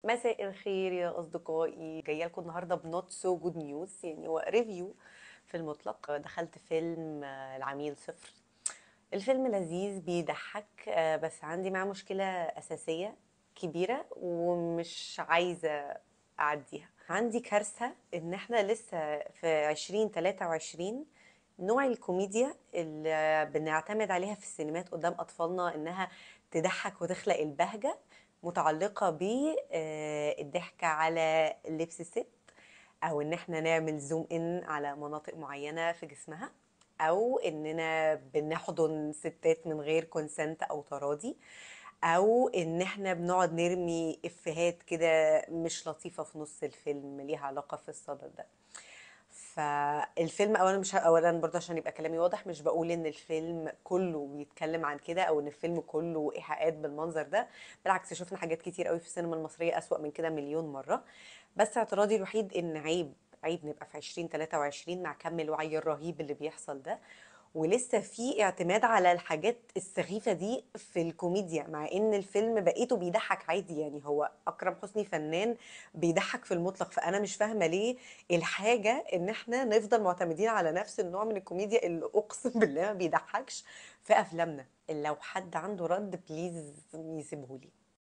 مساء الخير يا أصدقائي، جاية لكم النهاردة بنوت سو جود نيوز، يعني هو ريفيو في المطلق. دخلت فيلم العميل صفر. الفيلم لذيذ بيضحك، بس عندي معاه مشكلة أساسية كبيرة ومش عايزة أعديها. عندي كارثة إن احنا لسه في 2023. نوع الكوميديا اللي بنعتمد عليها في السينمات قدام أطفالنا إنها تضحك وتخلق البهجة متعلقة بالضحك على لبس الست، او ان احنا نعمل زوم ان على مناطق معينة في جسمها، او اننا بنحضن ستات من غير كونسنت او تراضي، او ان احنا بنقعد نرمي افيهات كده مش لطيفة في نص الفيلم ليها علاقة في الصدد ده. فالفيلم اولا مش اولا برضه عشان يبقى كلامي واضح، مش بقول ان الفيلم كله بيتكلم عن كده او ان الفيلم كله ايحاءات بالمنظر ده. بالعكس، شفنا حاجات كتير قوي في السينما المصرية اسوأ من كده مليون مرة. بس اعتراضي الوحيد ان عيب نبقى في 2023 مع كم الوعي الرهيب اللي بيحصل ده ولسه في اعتماد على الحاجات السخيفة دي في الكوميديا، مع ان الفيلم بقيته بيضحك عادي. يعني هو اكرم حسني فنان بيضحك في المطلق، فانا مش فاهمة ليه الحاجة ان احنا نفضل معتمدين على نفس النوع من الكوميديا اللي اقسم بالله ما بيضحكش في افلامنا. لو حد عنده رد بليز يسيبهولي.